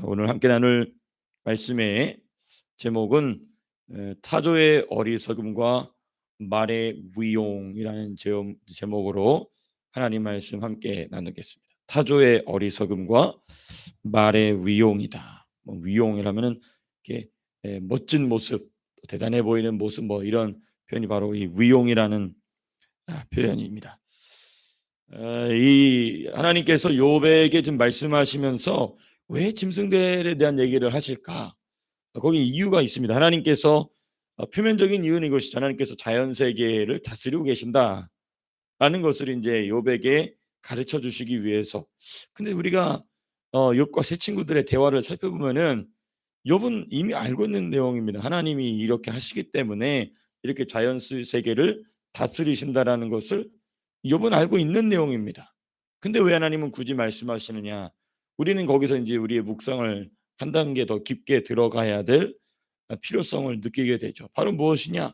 오늘 함께 나눌 말씀의 제목은 타조의 어리석음과 말의 위용이라는 제목으로 하나님 말씀 함께 나누겠습니다. 타조의 어리석음과 말의 위용이다. 위용이라면은 이렇게 멋진 모습, 대단해 보이는 모습, 이런 표현이 바로 이 위용이라는 표현입니다. 이 하나님께서 욥에게 좀 말씀하시면서 왜 짐승들에 대한 얘기를 하실까? 거기 이유가 있습니다. 하나님께서 표면적인 이유는 이것이죠. 하나님께서 자연 세계를 다스리고 계신다라는 것을 이제 욥에게 가르쳐 주시기 위해서. 근데 우리가 욥과 세 친구들의 대화를 살펴보면은 욥은 이미 알고 있는 내용입니다. 하나님이 이렇게 하시기 때문에 이렇게 자연 세계를 다스리신다라는 것을 욥은 알고 있는 내용입니다. 근데 왜 하나님은 굳이 말씀하시느냐? 우리는 거기서 이제 우리의 묵상을 한 단계 더 깊게 들어가야 될 필요성을 느끼게 되죠. 바로 무엇이냐?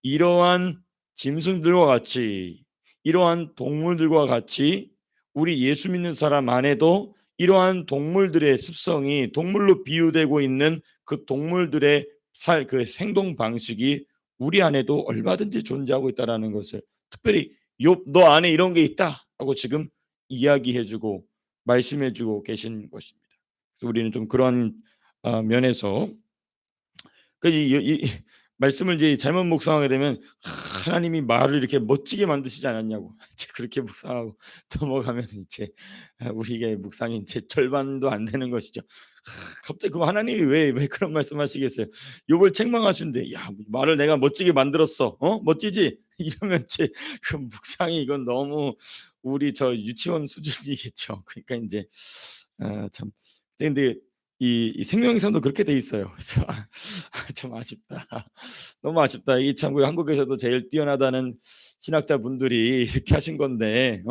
이러한 짐승들과 같이, 이러한 동물들과 같이 우리 예수 믿는 사람 안에도 이러한 동물들의 습성이, 동물로 비유되고 있는 그 동물들의 그 행동 방식이 우리 안에도 얼마든지 존재하고 있다라는 것을, 특별히 욥 너 안에 이런 게 있다 하고 지금 이야기해주고 말씀해주고 계신 것입니다. 그래서 우리는 좀 그런 면에서 이 말씀을 이제 잘못 묵상하게 되면 하나님이 말을 이렇게 멋지게 만드시지 않았냐고 이제 그렇게 묵상하고 넘어가면 이제 우리의 묵상이 이제 절반도 안 되는 것이죠. 갑자기 그 하나님이 왜 그런 말씀하시겠어요? 욥을 책망하시는데 야 말을 내가 멋지게 만들었어, 멋지지? 이러면 이제 그 묵상이 이건 너무 우리 저 유치원 수준이겠죠. 그러니까 이제 참 근데 이 생명상도 그렇게 돼 있어요. 그래서 참 아쉽다. 너무 아쉽다. 이 참 우리 한국에서도 제일 뛰어나다는 신학자분들이 이렇게 하신 건데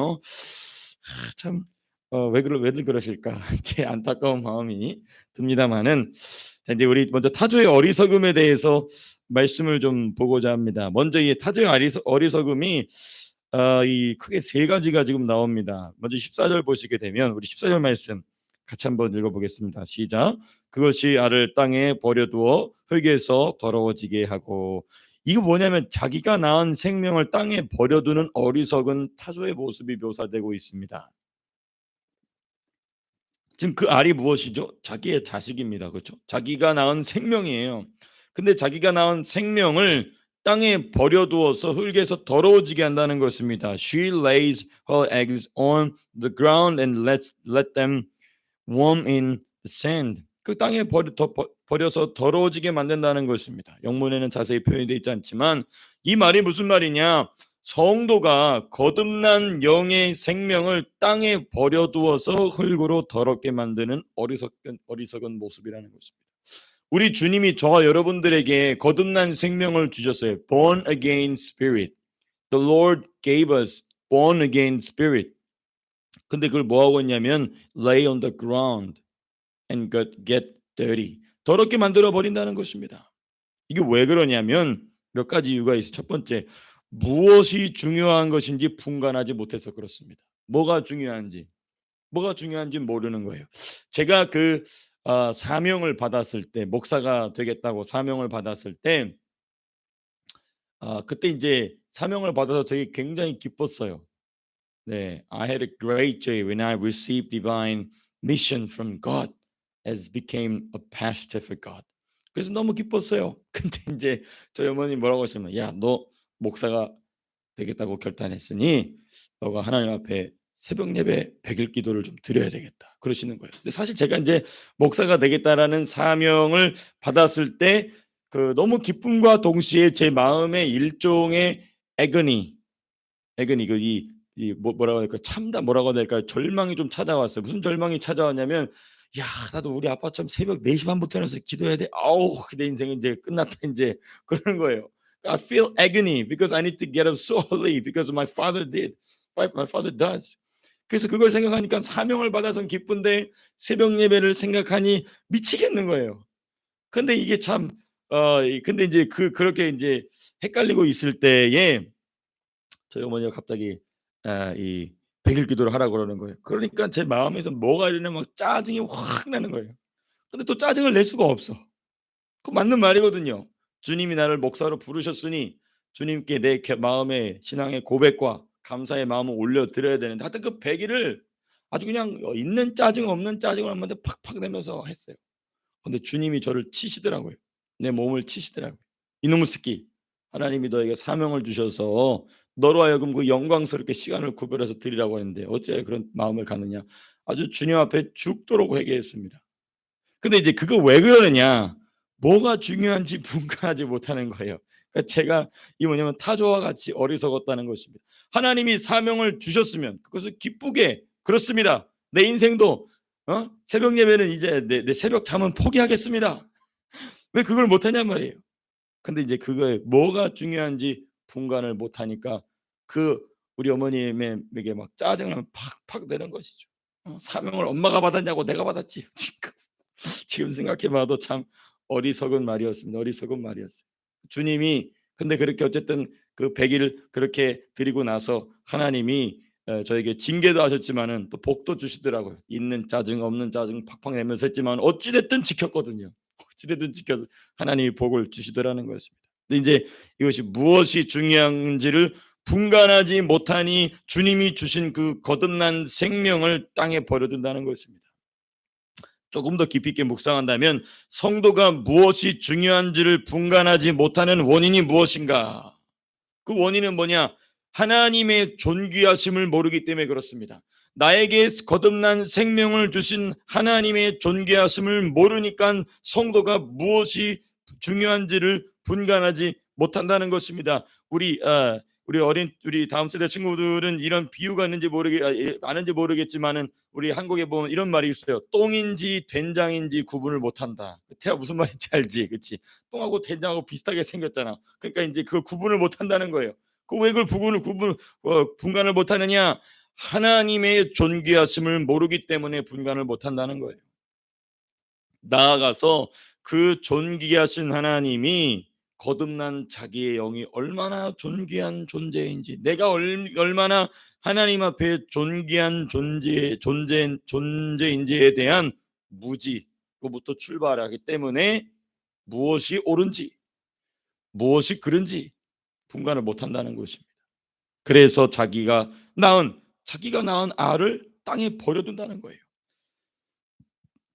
참 왜들 그러실까? 제 안타까운 마음이 듭니다만은 자 이제 우리 먼저 타조의 어리석음에 대해서 말씀을 좀 보고자 합니다. 먼저 이 타조의 어리석음이 이 크게 세 가지가 지금 나옵니다. 먼저 14절 보시게 되면 우리 14절 말씀 같이 한번 읽어보겠습니다. 시작. 그것이 알을 땅에 버려두어 흙에서 더러워지게 하고. 이거 뭐냐면 자기가 낳은 생명을 땅에 버려두는 어리석은 타조의 모습이 묘사되고 있습니다. 지금 그 알이 무엇이죠? 자기의 자식입니다. 그렇죠? 자기가 낳은 생명이에요. 근데 자기가 낳은 생명을 땅에 버려두어서 흙에서 더러워지게 한다는 것입니다. She lays her eggs on the ground and let them worm in the sand. 그 땅에 버려서 더러워지게 만든다는 것입니다. 영문에는 자세히 표현이 되어 있지 않지만 이 말이 무슨 말이냐? 성도가 거듭난 영의 생명을 땅에 버려두어서 흙으로 더럽게 만드는 어리석은 모습이라는 것입니다. 우리 주님이 저와 여러분들에게 거듭난 생명을 주셨어요. Born again spirit. The Lord gave us born again spirit. 근데 그걸 뭐하고 있냐면 lay on the ground and get dirty. 더럽게 만들어 버린다는 것입니다. 이게 왜 그러냐면 몇 가지 이유가 있어요. 첫 번째, 무엇이 중요한 것인지 분간하지 못해서 그렇습니다. 뭐가 중요한지 모르는 거예요. 제가 사명을 받았을 때, 목사가 되겠다고 사명을 받았을 때 그때 이제 사명을 받아서 되게 굉장히 기뻤어요. 네, I had a great joy when I received divine mission from God as became a pastor for God. 그래서 너무 기뻤어요. 근데 이제 저희 어머니 뭐라고 하시냐면, 야, 너 목사가 되겠다고 결단했으니 너가 하나님 앞에 새벽 예배 100일 기도를 좀 드려야 되겠다. 그러시는 거예요. 근데 사실 제가 이제 목사가 되겠다라는 사명을 받았을 때 너무 기쁨과 동시에 제 마음에 일종의 애거니 뭐라고 할까? 뭐라고 해야 될까요? 절망이 좀 찾아왔어요. 무슨 절망이 찾아왔냐면 야, 나도 우리 아빠처럼 새벽 4시 반부터 일어나서 기도해야 돼. 아우, 내 인생이 이제 끝났다 이제 그러는 거예요. I feel agony because I need to get up so early because my father did. My father does. 그래서 그걸 생각하니까 사명을 받아서는 기쁜데 새벽 예배를 생각하니 미치겠는 거예요. 근데 이게 참 근데 이제 그렇게 이제 헷갈리고 있을 때에 저희 어머니가 갑자기 이 100일 기도를 하라고 그러는 거예요. 그러니까 제 마음에서 뭐가 이러냐면 짜증이 확 나는 거예요. 근데 또 짜증을 낼 수가 없어. 그 맞는 말이거든요. 주님이 나를 목사로 부르셨으니 주님께 내 마음의 신앙의 고백과 감사의 마음을 올려드려야 되는데 하여튼 그 배기를 아주 그냥 있는 짜증 없는 짜증을 한번에 팍팍 내면서 했어요. 근데 주님이 저를 치시더라고요. 내 몸을 치시더라고요. 이놈의 새끼, 하나님이 너에게 사명을 주셔서 너로 하여금 그 영광스럽게 시간을 구별해서 드리라고 했는데 어째 그런 마음을 갖느냐. 아주 주님 앞에 죽도록 회개했습니다. 근데 이제 그거 왜 그러느냐, 뭐가 중요한지 분간하지 못하는 거예요. 그러니까 제가 이 뭐냐면 타조와 같이 어리석었다는 것입니다. 하나님이 사명을 주셨으면 그것을 기쁘게, 그렇습니다, 내 인생도 새벽 예배는 이제 내 새벽 잠은 포기하겠습니다. 왜 그걸 못하냔 말이에요. 근데 이제 그거에 뭐가 중요한지 분간을 못하니까 그 우리 어머님에게 막 짜증을 팍팍 내는 것이죠. 사명을 엄마가 받았냐고 내가 받았지. 지금 생각해봐도 참 어리석은 말이었습니다. 어리석은 말이었어요. 주님이 근데 그렇게 어쨌든 그 100일 그렇게 드리고 나서 하나님이 저에게 징계도 하셨지만은 또 복도 주시더라고요. 있는 짜증 없는 짜증 팍팍 내면서 했지만 어찌 됐든 지켰거든요. 어찌 됐든 지켜서 하나님이 복을 주시더라는 것입니다. 근데 이제 이것이 무엇이 중요한지를 분간하지 못하니 주님이 주신 그 거듭난 생명을 땅에 버려둔다는 것입니다. 조금 더 깊이 있게 묵상한다면 성도가 무엇이 중요한지를 분간하지 못하는 원인이 무엇인가? 그 원인은 뭐냐? 하나님의 존귀하심을 모르기 때문에 그렇습니다. 나에게 거듭난 생명을 주신 하나님의 존귀하심을 모르니까 성도가 무엇이 중요한지를 분간하지 못한다는 것입니다. 우리 다음 세대 친구들은 이런 비유가 있는지 아는지 모르겠지만은 우리 한국에 보면 이런 말이 있어요. 똥인지 된장인지 구분을 못한다. 태아 무슨 말인지 알지, 그렇지? 똥하고 된장하고 비슷하게 생겼잖아. 그러니까 이제 그 구분을 못한다는 거예요. 그 왜 그걸 분간을 못하느냐? 하나님의 존귀하심을 모르기 때문에 분간을 못한다는 거예요. 나아가서 그 존귀하신 하나님이 거듭난 자기의 영이 얼마나 존귀한 존재인지, 내가 얼마나 하나님 앞에 존귀한 존재인지에 대한 무지로부터 출발하기 때문에 무엇이 옳은지 무엇이 그른지 분간을 못한다는 것입니다. 그래서 자기가 낳은 알을 땅에 버려둔다는 거예요.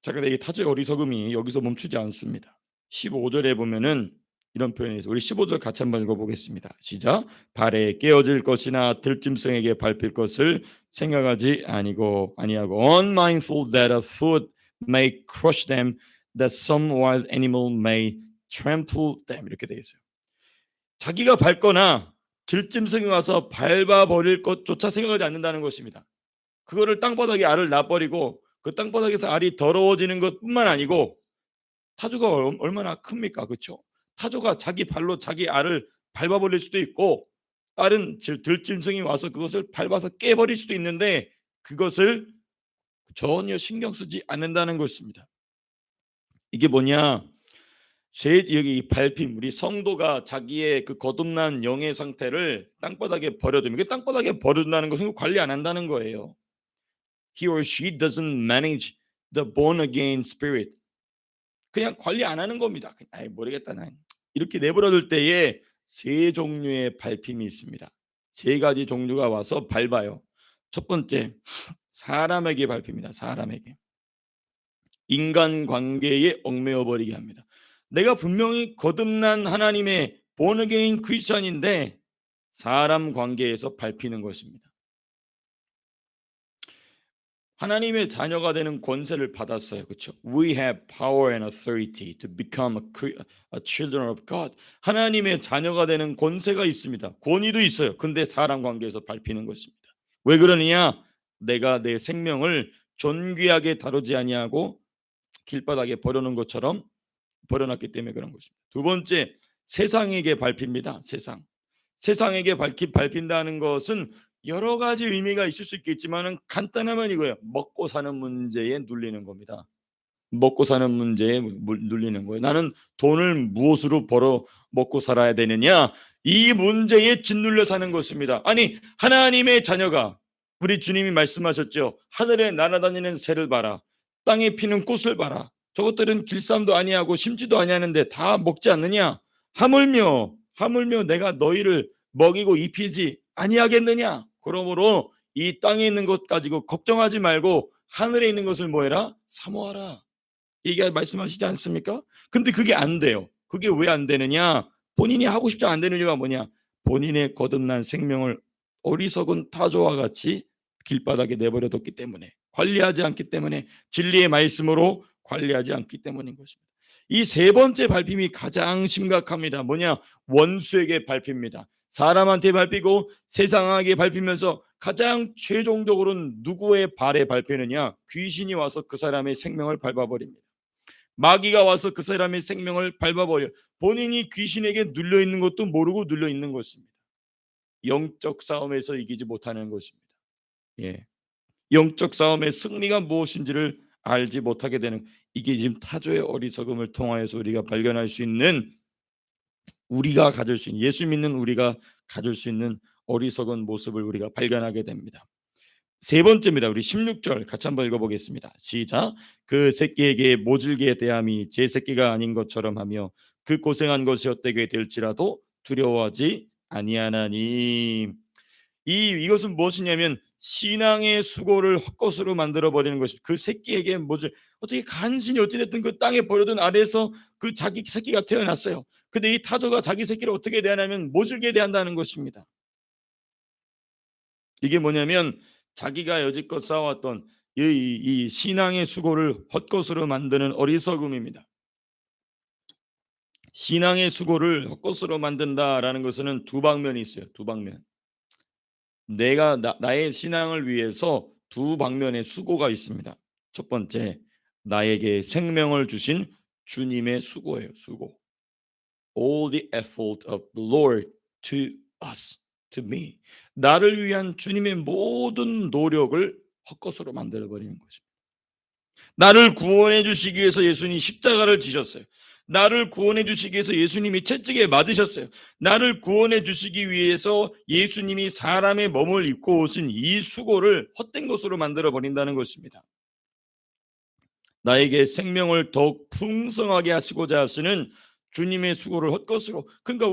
자, 근데 이 타조의 어리석음이 여기서 멈추지 않습니다. 15절에 보면은 이런 표현이 있어요. 우리 15절 같이 한번 읽어보겠습니다. 시작. 발에 깨어질 것이나 들짐승에게 밟힐 것을 생각하지 아니하고 unmindful that a foot may crush them, that some wild animal may trample them. 이렇게 되어 있어요. 자기가 밟거나 들짐승이 와서 밟아버릴 것조차 생각하지 않는다는 것입니다. 그거를 땅바닥에 알을 놔버리고 그 땅바닥에서 알이 더러워지는 것뿐만 아니고, 타조가 얼마나 큽니까, 그렇죠? 타조가 자기 발로 자기 알을 밟아버릴 수도 있고, 다른 들짐승이 와서 그것을 밟아서 깨버릴 수도 있는데 그것을 전혀 신경 쓰지 않는다는 것입니다. 이게 뭐냐? 여기 이 밟힘, 우리 성도가 자기의 그 거듭난 영의 상태를 땅바닥에 버려두면, 땅바닥에 버려둔다는 것은 관리 안 한다는 거예요. He or she doesn't manage the born again spirit. 그냥 관리 안 하는 겁니다. 모르겠다, 난 이렇게 내버려둘 때에 세 종류의 밟힘이 있습니다. 세 가지 종류가 와서 밟아요. 첫 번째, 사람에게 밟힙니다. 사람에게. 인간관계에 얽매여 버리게 합니다. 내가 분명히 거듭난 하나님의 born again 크리스천인데 사람 관계에서 밟히는 것입니다. 하나님의 자녀가 되는 권세를 받았어요. 그렇죠? We have power and authority to become a children of God. 하나님의 자녀가 되는 권세가 있습니다. 권위도 있어요. 근데 사람 관계에서 밟히는 것입니다. 왜 그러느냐? 내가 내 생명을 존귀하게 다루지 아니하고 길바닥에 버려놓은 것처럼 버려놨기 때문에 그런 것입니다. 두 번째, 세상에게 밟힙니다. 세상에게 밟힌다는 것은 여러 가지 의미가 있을 수 있겠지만은 간단하면 이거예요. 먹고 사는 문제에 눌리는 겁니다. 먹고 사는 문제에 눌리는 거예요. 나는 돈을 무엇으로 벌어 먹고 살아야 되느냐? 이 문제에 짓눌려 사는 것입니다. 아니, 하나님의 자녀가, 우리 주님이 말씀하셨죠. 하늘에 날아다니는 새를 봐라. 땅에 피는 꽃을 봐라. 저것들은 길쌈도 아니하고 심지도 아니하는데 다 먹지 않느냐? 하물며 내가 너희를 먹이고 입히지 아니하겠느냐? 그러므로 이 땅에 있는 것 가지고 걱정하지 말고 하늘에 있는 것을 뭐해라? 사모하라. 이게 말씀하시지 않습니까? 근데 그게 안 돼요. 그게 왜 안 되느냐? 본인이 하고 싶지 안 되는 이유가 뭐냐? 본인의 거듭난 생명을 어리석은 타조와 같이 길바닥에 내버려뒀기 때문에, 관리하지 않기 때문에, 진리의 말씀으로 관리하지 않기 때문인 것입니다. 이 세 번째 밟힘이 가장 심각합니다. 뭐냐? 원수에게 밟힙니다. 사람한테 밟히고 세상에게 밟히면서 가장 최종적으로는 누구의 발에 밟히느냐? 귀신이 와서 그 사람의 생명을 밟아버립니다. 마귀가 와서 그 사람의 생명을 밟아버려. 본인이 귀신에게 눌려있는 것도 모르고 눌려있는 것입니다. 영적 싸움에서 이기지 못하는 것입니다. 예. 영적 싸움의 승리가 무엇인지를 알지 못하게 되는, 이게 지금 타조의 어리석음을 통하여서 우리가 발견할 수 있는, 우리가 가질 수 있는, 예수 믿는 우리가 가질 수 있는 어리석은 모습을 우리가 발견하게 됩니다. 세 번째입니다. 우리 16절 같이 한번 읽어보겠습니다. 시작. 그 새끼에게 모질게 대함이 제 새끼가 아닌 것처럼 하며 그 고생한 것이 헛되게 될지라도 두려워하지 아니하나니. 이것은 무엇이냐면 신앙의 수고를 헛것으로 만들어 버리는 것이, 그 새끼에게 모질, 어떻게 간신히 어찌됐든 그 땅에 버려둔 아래에서 그 자기 새끼가 태어났어요. 근데 이 타조가 자기 새끼를 어떻게 대하냐면 모질게 대한다는 것입니다. 이게 뭐냐면 자기가 여지껏 쌓아왔던 이 신앙의 수고를 헛것으로 만드는 어리석음입니다. 신앙의 수고를 헛것으로 만든다라는 것은 두 방면이 있어요. 두 방면. 내가 나의 신앙을 위해서 두 방면의 수고가 있습니다. 첫 번째, 나에게 생명을 주신 주님의 수고예요. 수고. All the effort of the Lord to us, to me. 나를 위한 주님의 모든 노력을 헛것으로 만들어버리는 것입니다. 나를 구원해 주시기 위해서 예수님이 십자가를 지셨어요. 나를 구원해 주시기 위해서 예수님이 채찍에 맞으셨어요. 나를 구원해 주시기 위해서 예수님이 사람의 몸을 입고 오신 이 수고를 헛된 것으로 만들어 버린다는 것입니다. 나에게 생명을 더욱 풍성하게 하시고자 하시는 주님의 수고를 헛것으로. 그러니까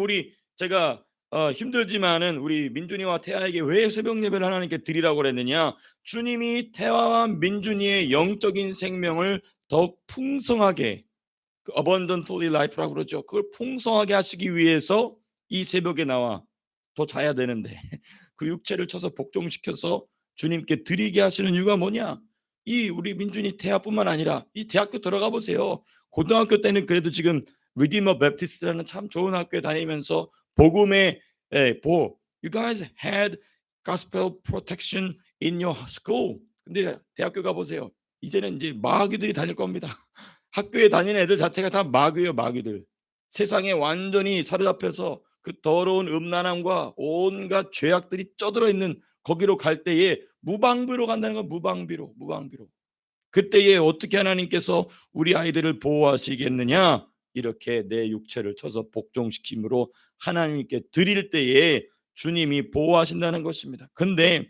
제가 힘들지만은 우리 민준이와 태아에게 왜 새벽 예배를 하나님께 드리라고 그랬느냐? 주님이 태아와 민준이의 영적인 생명을 더욱 풍성하게, 그 abundantly life라고 그러죠. 그걸 풍성하게 하시기 위해서 이 새벽에 나와 더 자야 되는데 그 육체를 쳐서 복종시켜서 주님께 드리게 하시는 이유가 뭐냐? 이 우리 민준이 태아뿐만 아니라 이 대학교 들어가 보세요. 고등학교 때는 그래도 지금 리디머 베프티스트라는 참 좋은 학교에 다니면서 복음의 You guys had gospel protection in your school. 근데 대학교 가 보세요. 이제는 이제 마귀들이 다닐 겁니다. 학교에 다니는 애들 자체가 다 마귀예요, 마귀들. 세상에 완전히 사로잡혀서 그 더러운 음란함과 온갖 죄악들이 쩌들어 있는 거기로 갈 때에 무방비로 간다는 건, 무방비로. 그때에 어떻게 하나님께서 우리 아이들을 보호하시겠느냐? 이렇게 내 육체를 쳐서 복종시킴으로 하나님께 드릴 때에 주님이 보호하신다는 것입니다. 근데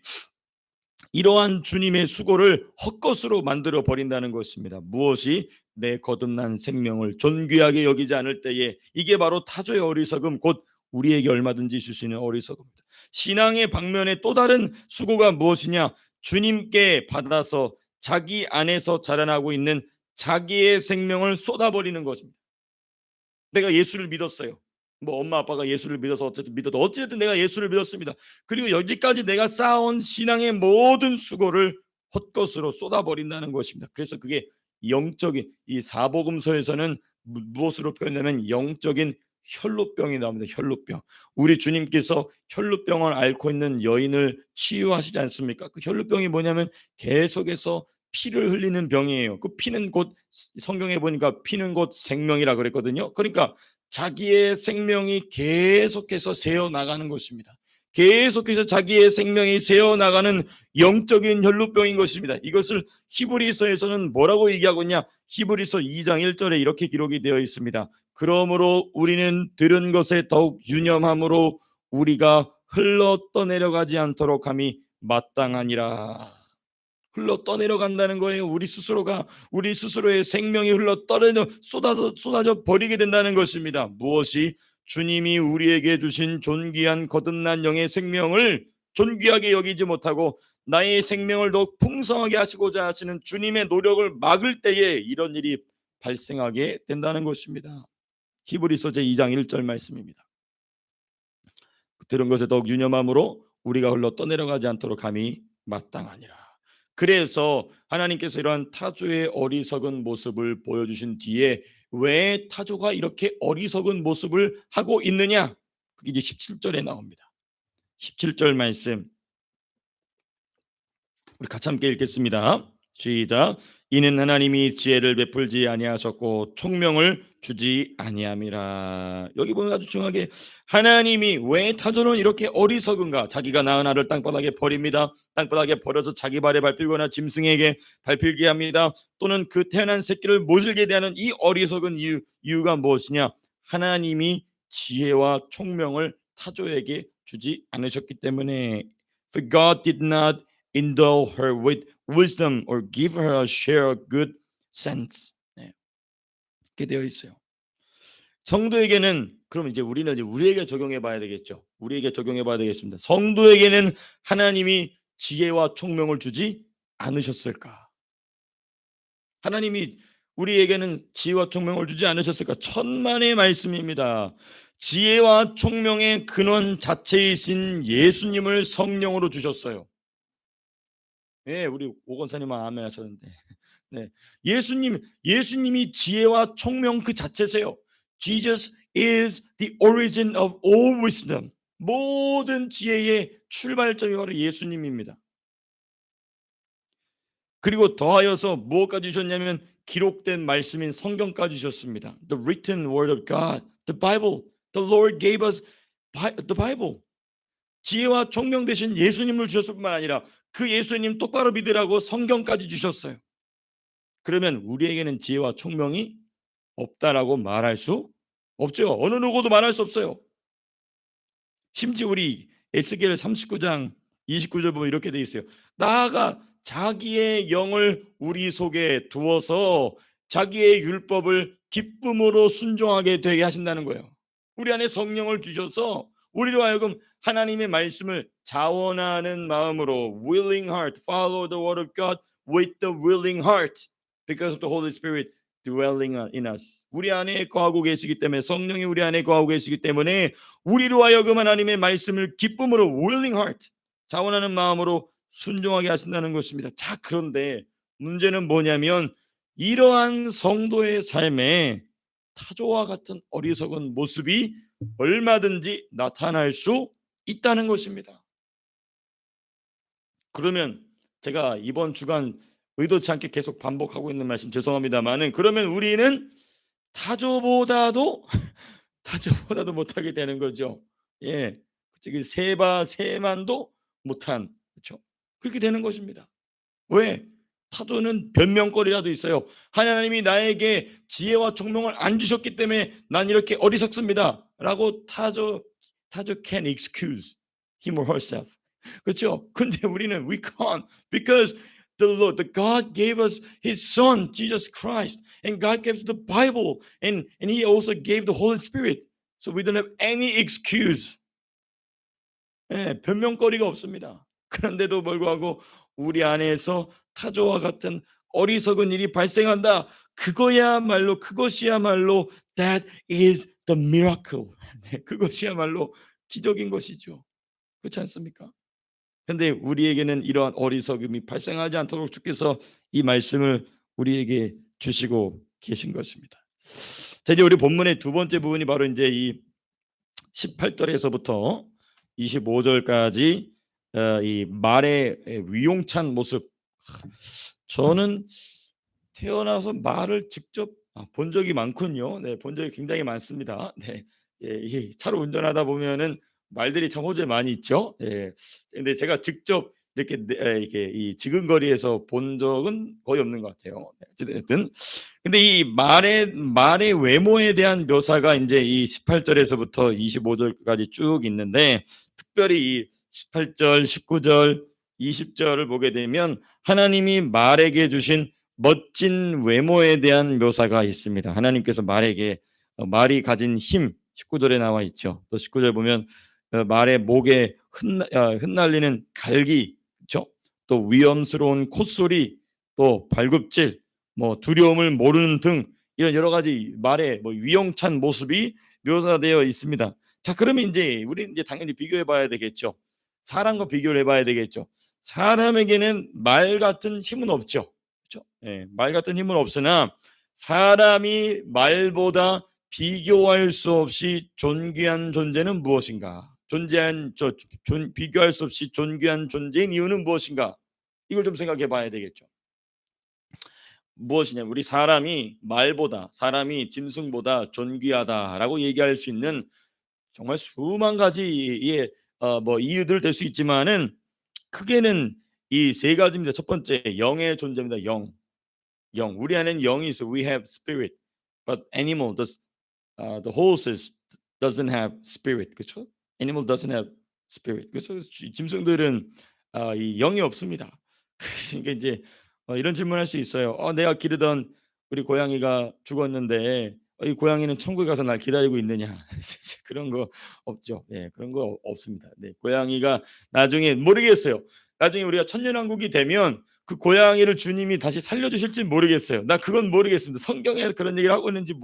이러한 주님의 수고를 헛것으로 만들어 버린다는 것입니다. 무엇이? 내 거듭난 생명을 존귀하게 여기지 않을 때에. 이게 바로 타조의 어리석음, 곧 우리에게 얼마든지 줄 수 있는 어리석음입니다. 신앙의 방면의 또 다른 수고가 무엇이냐? 주님께 받아서 자기 안에서 자라나고 있는 자기의 생명을 쏟아버리는 것입니다. 내가 예수를 믿었어요. 뭐 엄마 아빠가 예수를 믿어서 어쨌든 내가 예수를 믿었습니다. 그리고 여기까지 내가 쌓아온 신앙의 모든 수고를 헛것으로 쏟아버린다는 것입니다. 그래서 그게 영적인, 이 사복음서에서는 무엇으로 표현하면 영적인 혈루병이 나옵니다. 혈루병. 우리 주님께서 혈루병을 앓고 있는 여인을 치유하시지 않습니까? 그 혈루병이 뭐냐면 계속해서 피를 흘리는 병이에요. 그 피는 곧, 성경에 보니까 피는 곧 생명이라 그랬거든요. 그러니까 자기의 생명이 계속해서 새어 나가는 것입니다. 계속해서 자기의 생명이 새어 나가는 영적인 혈루병인 것입니다. 이것을 히브리서에서는 뭐라고 얘기하고 있냐? 히브리서 2장 1절에 이렇게 기록이 되어 있습니다. 그러므로 우리는 들은 것에 더욱 유념함으로 우리가 흘러 떠내려가지 않도록 함이 마땅하니라. 흘러 떠내려 간다는 거예요. 우리 스스로의 생명이 흘러 떠내려 쏟아져 버리게 된다는 것입니다. 무엇이? 주님이 우리에게 주신 존귀한 거듭난 영의 생명을 존귀하게 여기지 못하고 나의 생명을 더욱 풍성하게 하시고자 하시는 주님의 노력을 막을 때에 이런 일이 발생하게 된다는 것입니다. 히브리서 제2장 1절 말씀입니다. 들은 것에 더욱 유념함으로 우리가 흘러 떠내려가지 않도록 함이 마땅하니라. 그래서 하나님께서 이러한 타조의 어리석은 모습을 보여주신 뒤에 왜 타조가 이렇게 어리석은 모습을 하고 있느냐? 그게 이제 17절에 나옵니다. 17절 말씀 우리 같이 함께 읽겠습니다. 시작. 이는 하나님이 지혜를 베풀지 아니하셨고 총명을 주지 아니함이라. 여기 보면 아주 중요하게 하나님이 왜 타조는 이렇게 어리석은가? 자기가 낳은 알을 땅바닥에 버립니다. 땅바닥에 버려서 자기 발에 밟히거나 짐승에게 밟히게 합니다. 또는 그 태어난 새끼를 모질게 대하는 이 어리석은 이유가 무엇이냐? 하나님이 지혜와 총명을 타조에게 주지 않으셨기 때문에 For God did not endow her with wisdom or give her a share of good sense. 네. 이렇게 되어 있어요. 성도에게는 그럼 이제 우리는 이제 우리에게 적용해 봐야 되겠죠. 우리에게 적용해 봐야 되겠습니다. 성도에게는 하나님이 지혜와 총명을 주지 않으셨을까? 하나님이 우리에게는 지혜와 총명을 주지 않으셨을까? 천만의 말씀입니다. 지혜와 총명의 근원 자체이신 예수님을 성령으로 주셨어요. 예, 우리 오건사님 아멘 하셨는데. 네. 예수님이 지혜와 총명 그 자체세요. Jesus is the origin of all wisdom. 모든 지혜의 출발점이 바로 예수님입니다. 그리고 더하여서 무엇까지 주셨냐면 기록된 말씀인 성경까지 주셨습니다. The written word of God, the Bible. The Lord gave us the Bible. 지혜와 총명 대신 예수님을 주셨을 뿐만 아니라 그 예수님 똑바로 믿으라고 성경까지 주셨어요. 그러면 우리에게는 지혜와 총명이 없다라고 말할 수 없죠. 어느 누구도 말할 수 없어요. 심지어 우리 에스겔 39장 29절 보면 이렇게 돼 있어요. 나아가 자기의 영을 우리 속에 두어서 자기의 율법을 기쁨으로 순종하게 되게 하신다는 거예요. 우리 안에 성령을 주셔서 우리로 하여금 하나님의 말씀을 자원하는 마음으로 willing heart, follow the word of God with the willing heart because of the Holy Spirit dwelling in us. 우리 안에 거하고 계시기 때문에 성령이 우리 안에 거하고 계시기 때문에 우리로 하여금 하나님의 말씀을 기쁨으로 willing heart, 자원하는 마음으로 순종하게 하신다는 것입니다. 자, 그런데 문제는 뭐냐면 이러한 성도의 삶에 타조와 같은 어리석은 모습이 얼마든지 나타날 수 있다는 것입니다. 그러면 제가 이번 주간 의도치 않게 계속 반복하고 있는 말씀 죄송합니다만은 그러면 우리는 타조보다도 못하게 되는 거죠. 예, 저기 세만도 못한, 그렇죠? 그렇게 되는 것입니다. 왜? 타조는 변명거리라도 있어요. 하나님이 나에게 지혜와 총명을 안 주셨기 때문에 난 이렇게 어리석습니다 라고 타조 can excuse him or herself. 그렇죠? 근데 우리는 we can't because the God gave us His Son Jesus Christ and God gave us the Bible and He also gave the Holy Spirit. So we don't have any excuse. 예, 변명거리가 없습니다. 그런데도 불구하고 우리 안에서 타조와 같은 어리석은 일이 발생한다. 그것이야말로 that is the miracle. 그것이야말로 기적인 것이죠. 그렇지 않습니까? 그런데 우리에게는 이러한 어리석음이 발생하지 않도록 주께서 이 말씀을 우리에게 주시고 계신 것입니다. 자, 이제 우리 본문의 두 번째 부분이 바로 이제 이 18절에서부터 25절까지 이 말의 위용찬 모습. 저는 태어나서 말을 직접 본 적이 많군요. 네, 본 적이 굉장히 많습니다. 네, 예, 차로 운전하다 보면은 말들이 참 호재 많이 있죠. 예, 근데 제가 직접 이렇게 이 지근거리에서 본 적은 거의 없는 것 같아요. 어쨌든 근데 이 말의 외모에 대한 묘사가 이제 이 18절에서부터 25절까지 쭉 있는데 특별히 이 18절, 19절, 20절을 보게 되면 하나님이 말에게 주신 멋진 외모에 대한 묘사가 있습니다. 하나님께서 말에게 말이 가진 힘 19절에 나와 있죠. 또 19절 보면 말의 목에 흩날리는 갈기, 그렇죠? 또 위험스러운 콧소리, 또 발굽질, 뭐 두려움을 모르는 등 이런 여러 가지 말의 뭐 위용찬 모습이 묘사되어 있습니다. 자, 그러면 이제 우리 이제 당연히 비교해 봐야 되겠죠. 사람과 비교를 해 봐야 되겠죠. 사람에게는 말 같은 힘은 없죠. 그렇죠? 예, 말 같은 힘은 없으나 사람이 말보다 비교할 수 없이 존귀한 존재는 무엇인가? 비교할 수 없이 존귀한 존재인 이유는 무엇인가? 이걸 좀 생각해 봐야 되겠죠. 무엇이냐? 우리 사람이 짐승보다 존귀하다라고 얘기할 수 있는 정말 수만 가지의 뭐 이유들 될 수 있지만은 크게는 이 세 가지입니다. 첫 번째, 영의 존재입니다. 영. 우리 안에는 영이 있어. We have spirit. But the horses doesn't have spirit. 그렇죠? Animal doesn't have spirit. 그래서 짐승들은 이 영이 없습니다. 그러니까 이제 이런 질문할 수 있어요. 내가 기르던 우리 고양이가 죽었는데 이 고양이는 천국에 가서 날 기다리고 있느냐? 그런 거 없죠. 예, 그런 거 없습니다. 네, 고양이가 나중에 모르겠어요. 나중에 우리가 천년왕국이 되면 그 고양이를 주님이 다시 살려주실지 모르겠어요. 나 그건 모르겠습니다. 성경에 그런 얘기를 하고 있는지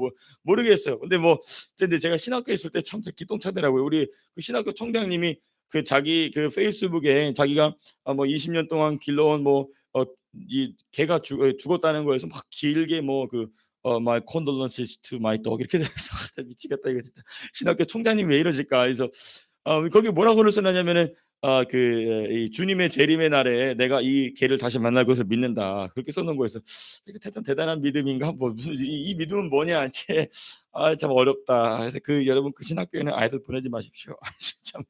모르겠어요. 근데 제가 신학교에 있을 때 참 기똥차더라고요. 우리 그 신학교 총장님이 그 자기 그 페이스북에 자기가 뭐 20년 동안 길러온 이 개가 죽었다는 거에서 막 길게 my condolences to my dog 이렇게 돼서 미치겠다 이거 진짜. 신학교 총장님 왜 이러실까? 그래서 거기 뭐라고 써놨냐면은 이 주님의 재림의 날에 내가 이 개를 다시 만날 것을 믿는다. 그렇게 써놓은 거에서 이게 대단한 믿음인가? 뭐 무슨 이 믿음은 뭐냐? 참 어렵다. 그래서 여러분 그 신학교에는 아이들 보내지 마십시오. 참.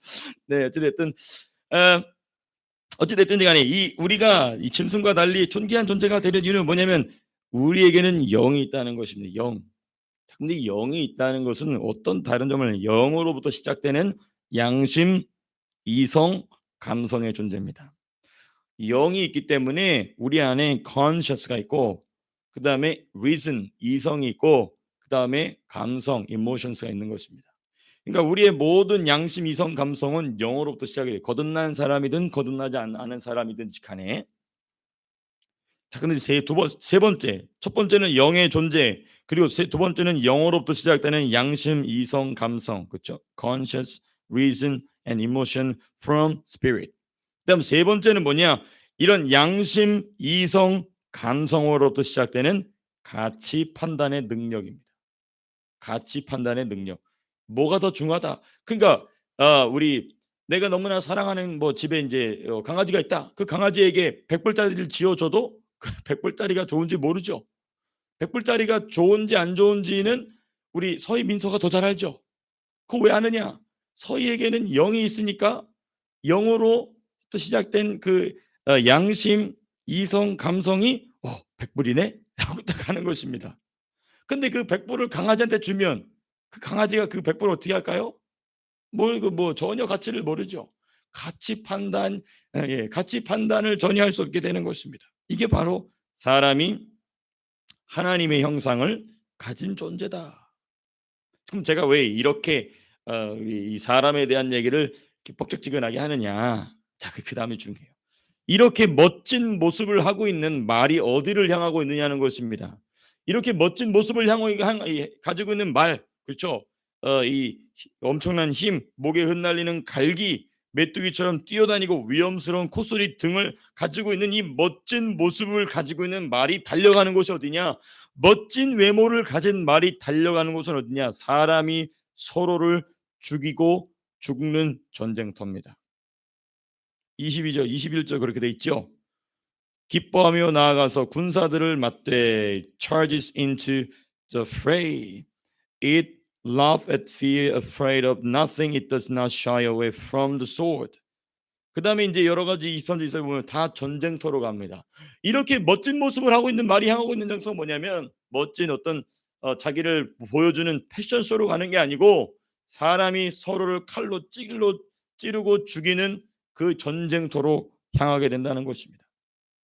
네, 어찌됐든 간에 우리가 이 짐승과 달리 존귀한 존재가 되는 이유는 뭐냐면 우리에게는 영이 있다는 것입니다. 영. 근데 영이 있다는 것은 어떤 다른 점을 영으로부터 시작되는 양심, 이성, 감성의 존재입니다. 영이 있기 때문에 우리 안에 conscious가 있고 그다음에 reason, 이성이 있고 그다음에 감성, emotions가 있는 것입니다. 그러니까 우리의 모든 양심, 이성, 감성은 영으로부터 시작이 돼요. 거듭난 사람이든 거듭나지 않은 사람이든지 간에. 자, 근데 세 번째, 첫 번째는 영의 존재, 그리고 두 번째는 영어로부터 시작되는 양심, 이성, 감성, 그렇죠? Conscious, reason, and emotion from spirit. 그다음 세 번째는 뭐냐? 이런 양심, 이성, 감성으로부터 시작되는 가치 판단의 능력입니다. 가치 판단의 능력. 뭐가 더 중요하다? 그러니까 내가 너무나 사랑하는 집에 이제 강아지가 있다. 그 강아지에게 100불짜리를 쥐어줘도 그 100불짜리가 좋은지 모르죠. 100불짜리가 좋은지 안 좋은지는 우리 서희 민서가 더 잘 알죠. 그거 왜 아느냐? 서희에게는 영이 있으니까 영으로 또 시작된 양심, 이성, 감성이 100불이네? 라고 딱 하는 것입니다. 근데 그 100불을 강아지한테 주면 그 강아지가 그 100불을 어떻게 할까요? 전혀 가치를 모르죠. 가치 판단을 전혀 할 수 없게 되는 것입니다. 이게 바로 사람이 하나님의 형상을 가진 존재다. 그럼 제가 왜 이렇게 이 사람에 대한 얘기를 이렇게 뻑적지근하게 하느냐? 자, 그다음이 중요해요. 이렇게 멋진 모습을 하고 있는 말이 어디를 향하고 있느냐는 것입니다. 이렇게 멋진 모습을 가지고 있는 말, 그렇죠? 이 엄청난 힘, 목에 흩날리는 갈기, 메뚜기처럼 뛰어다니고 위험스러운 콧소리 등을 가지고 있는 이 멋진 모습을 가지고 있는 말이 달려가는 곳이 어디냐? 멋진 외모를 가진 말이 달려가는 곳은 어디냐? 사람이 서로를 죽이고 죽는 전쟁터입니다. 22절, 21절 그렇게 돼 있죠. 기뻐하며 나아가서 군사들을 맞대 charges into the fray. It laugh at fear, afraid of nothing. It does not shy away from the sword. 그 다음에 이제 여러 가지 23절 이사를 보면 다 전쟁터로 갑니다. 이렇게 멋진 모습을 하고 있는 말이 향하고 있는 장소가 뭐냐면 멋진 어떤 자기를 보여주는 패션쇼로 가는 게 아니고 사람이 서로를 칼로 찌르고 죽이는 그 전쟁터로 향하게 된다는 것입니다.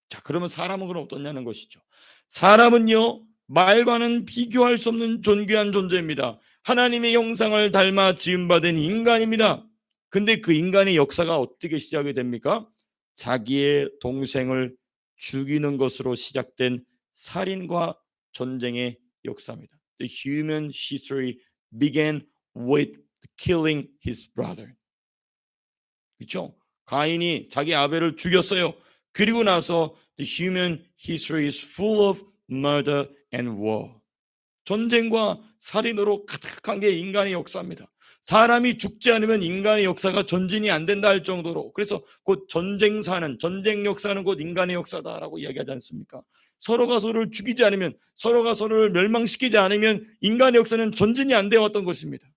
자, 그러면 사람은 그럼 어떠냐는 것이죠. 사람은요, 말과는 비교할 수 없는 존귀한 존재입니다. 하나님의 형상을 닮아 지음받은 인간입니다. 근데 그 인간의 역사가 어떻게 시작이 됩니까? 자기의 동생을 죽이는 것으로 시작된 살인과 전쟁의 역사입니다. The human history began with killing his brother. 그렇죠? 가인이 자기 아벨을 죽였어요. 그리고 나서 the human history is full of murder and war. 전쟁과 살인으로 가득한 게 인간의 역사입니다. 사람이 죽지 않으면 인간의 역사가 전진이 안 된다 할 정도로, 그래서 곧 전쟁 역사는 곧 인간의 역사다라고 이야기하지 않습니까? 서로가 서로를 죽이지 않으면, 서로가 서로를 멸망시키지 않으면 인간의 역사는 전진이 안 되어 왔던 것입니다.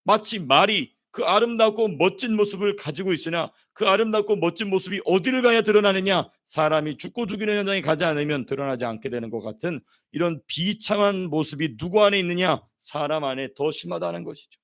마치 말이 그 아름답고 멋진 모습을 가지고 있으나 그 아름답고 멋진 모습이 어디를 가야 드러나느냐? 사람이 죽고 죽이는 현장에 가지 않으면 드러나지 않게 되는 것 같은 이런 비참한 모습이 누구 안에 있느냐? 사람 안에 더 심하다는 것이죠.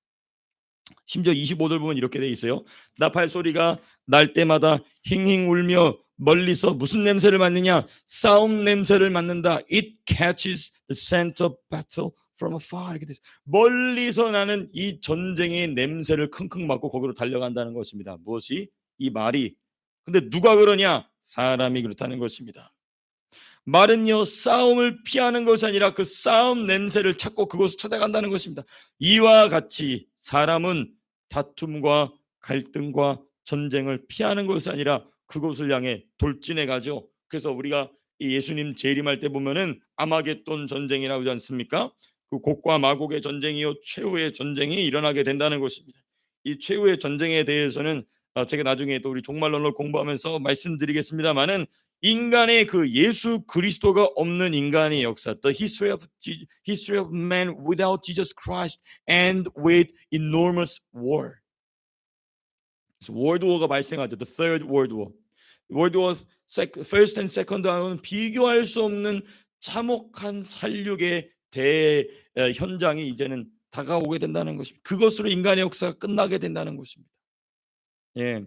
심지어 25절 보면 이렇게 돼 있어요. 나팔 소리가 날 때마다 힝힝 울며 멀리서 무슨 냄새를 맡느냐? 싸움 냄새를 맡는다. It catches the scent of battle from afar. 이렇게 돼 있어요. 멀리서 나는 이 전쟁의 냄새를 킁킁 맡고 거기로 달려간다는 것입니다. 무엇이? 이 말이. 근데 누가 그러냐? 사람이 그렇다는 것입니다. 말은요, 싸움을 피하는 것이 아니라 그 싸움 냄새를 찾고 그곳을 찾아간다는 것입니다. 이와 같이 사람은 다툼과 갈등과 전쟁을 피하는 것이 아니라 그곳을 향해 돌진해 가죠. 그래서 우리가 이 예수님 재림할 때 보면은 아마겟돈 전쟁이라고 하지 않습니까? 그 곡과 마곡의 전쟁이요, 최후의 전쟁이 일어나게 된다는 것입니다. 이 최후의 전쟁에 대해서는 제가 나중에 또 우리 종말론을 공부하면서 말씀드리겠습니다만은, 인간의 그 예수 그리스도가 없는 인간의 역사, the history of man without Jesus Christ and with enormous war. 월드 워가 발생하죠. The Third World War. 월드 워 First and Second하고는 비교할 수 없는 참혹한 살육의 현장이 이제는 다가오게 된다는 것입니다. 그것으로 인간의 역사가 끝나게 된다는 것입니다. 예.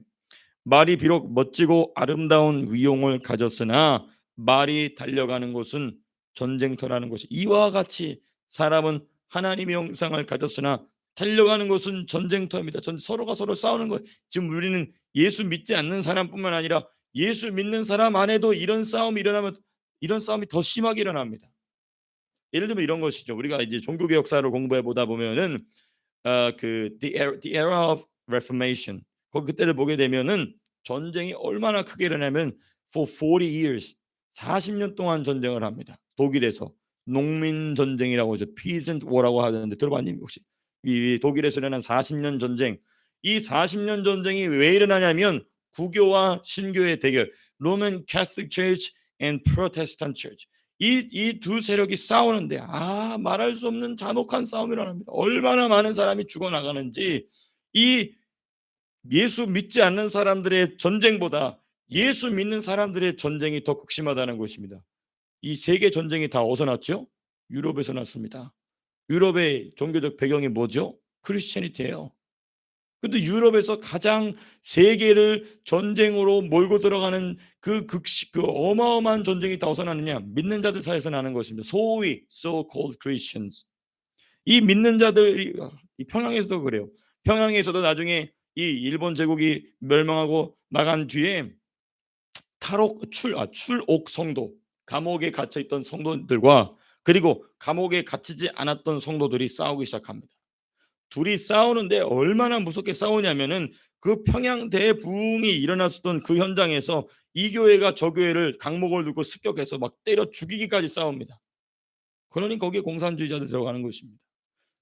말이 비록 멋지고 아름다운 위용을 가졌으나 말이 달려가는 곳은 전쟁터라는 것이, 이와 같이 사람은 하나님의 형상을 가졌으나 달려가는 곳은 전쟁터입니다. 서로가 서로 싸우는 것. 지금 우리는 예수 믿지 않는 사람뿐만 아니라 예수 믿는 사람 안에도 이런 싸움이 일어나면 이런 싸움이 더 심하게 일어납니다. 예를 들면 이런 것이죠. 우리가 이제 종교개 역사를 공부해 보다 보면은 the era of Reformation, 그때를 보게 되면은 전쟁이 얼마나 크게 일어나면 for 40 years, 40년 동안 전쟁을 합니다. 독일에서 농민 전쟁이라고 하죠. Peasant War라고 하는데 들어봤니 혹시? 이 독일에서 일어난 40년 전쟁. 이 40년 전쟁이 왜 일어나냐면 구교와 신교의 대결, Roman Catholic Church and Protestant Church. 이 두 세력이 싸우는데 말할 수 없는 잔혹한 싸움이 일어납니다. 얼마나 많은 사람이 죽어나가는지, 이 예수 믿지 않는 사람들의 전쟁보다 예수 믿는 사람들의 전쟁이 더 극심하다는 것입니다. 이 세계 전쟁이 다 어디서 났죠? 유럽에서 났습니다. 유럽의 종교적 배경이 뭐죠? 크리스천이티예요. 근데 유럽에서 가장 세계를 전쟁으로 몰고 들어가는 그 어마어마한 전쟁이 다 어디서 나느냐? 믿는 자들 사이에서 나는 것입니다. 소위 so-called Christians. 이 믿는 자들이 이 평양에서도 그래요. 평양에서도 나중에 이 일본 제국이 멸망하고 나간 뒤에 출옥 성도, 감옥에 갇혀 있던 성도들과 그리고 감옥에 갇히지 않았던 성도들이 싸우기 시작합니다. 둘이 싸우는데 얼마나 무섭게 싸우냐면은 그 평양 대부흥이 일어났었던 그 현장에서 이 교회가 저 교회를 강목을 들고 습격해서 막 때려 죽이기까지 싸웁니다. 그러니 거기에 공산주의자들 들어가는 것입니다.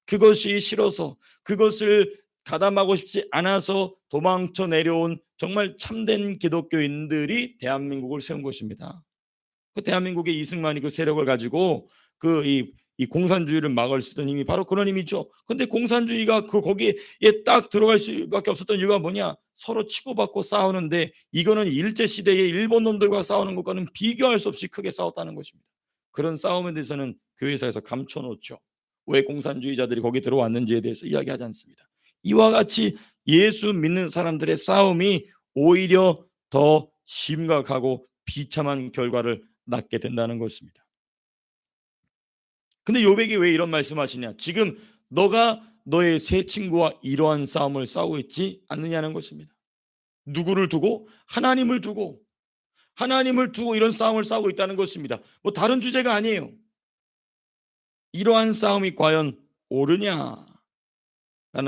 그것이 싫어서, 그것을 가담하고 싶지 않아서 도망쳐 내려온 정말 참된 기독교인들이 대한민국을 세운 것입니다. 그 대한민국의 이승만이 그 세력을 가지고 이 공산주의를 막을 쓰던 힘이 바로 그런 힘이죠. 근데 공산주의가 거기에 딱 들어갈 수밖에 없었던 이유가 뭐냐? 서로 치고받고 싸우는데, 이거는 일제 시대의 일본 놈들과 싸우는 것과는 비교할 수 없이 크게 싸웠다는 것입니다. 그런 싸움에 대해서는 교회사에서 감춰놓죠. 왜 공산주의자들이 거기 들어왔는지에 대해서 이야기하지 않습니다. 이와 같이 예수 믿는 사람들의 싸움이 오히려 더 심각하고 비참한 결과를 낳게 된다는 것입니다. 근데 요백이 왜 이런 말씀하시냐? 지금 너가 너의 새 친구와 이러한 싸움을 싸우고 있지 않느냐는 것입니다. 누구를 두고? 하나님을 두고 이런 싸움을 싸우고 있다는 것입니다. 뭐 다른 주제가 아니에요. 이러한 싸움이 과연 옳으냐라는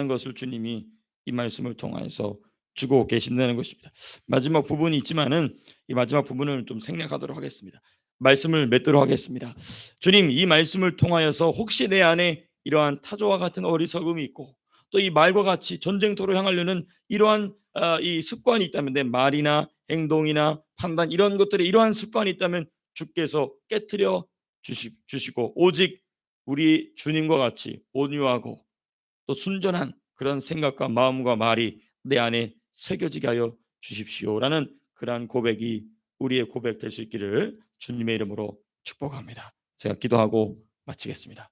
것을 주님이 이 말씀을 통해서 주고 계신다는 것입니다. 마지막 부분이 있지만은 이 마지막 부분을 좀 생략하도록 하겠습니다. 말씀을 맺도록 하겠습니다. 주님, 이 말씀을 통하여서 혹시 내 안에 이러한 타조와 같은 어리석음이 있고 또 이 말과 같이 전쟁터로 향하려는 이러한 이 습관이 있다면, 내 말이나 행동이나 판단 이런 것들에 이러한 습관이 있다면 주께서 깨뜨려 주시고 오직 우리 주님과 같이 온유하고 또 순전한 그런 생각과 마음과 말이 내 안에 새겨지게 하여 주십시오라는 그러한 고백이 우리의 고백 될 수 있기를 주님의 이름으로 축복합니다. 제가 기도하고 마치겠습니다.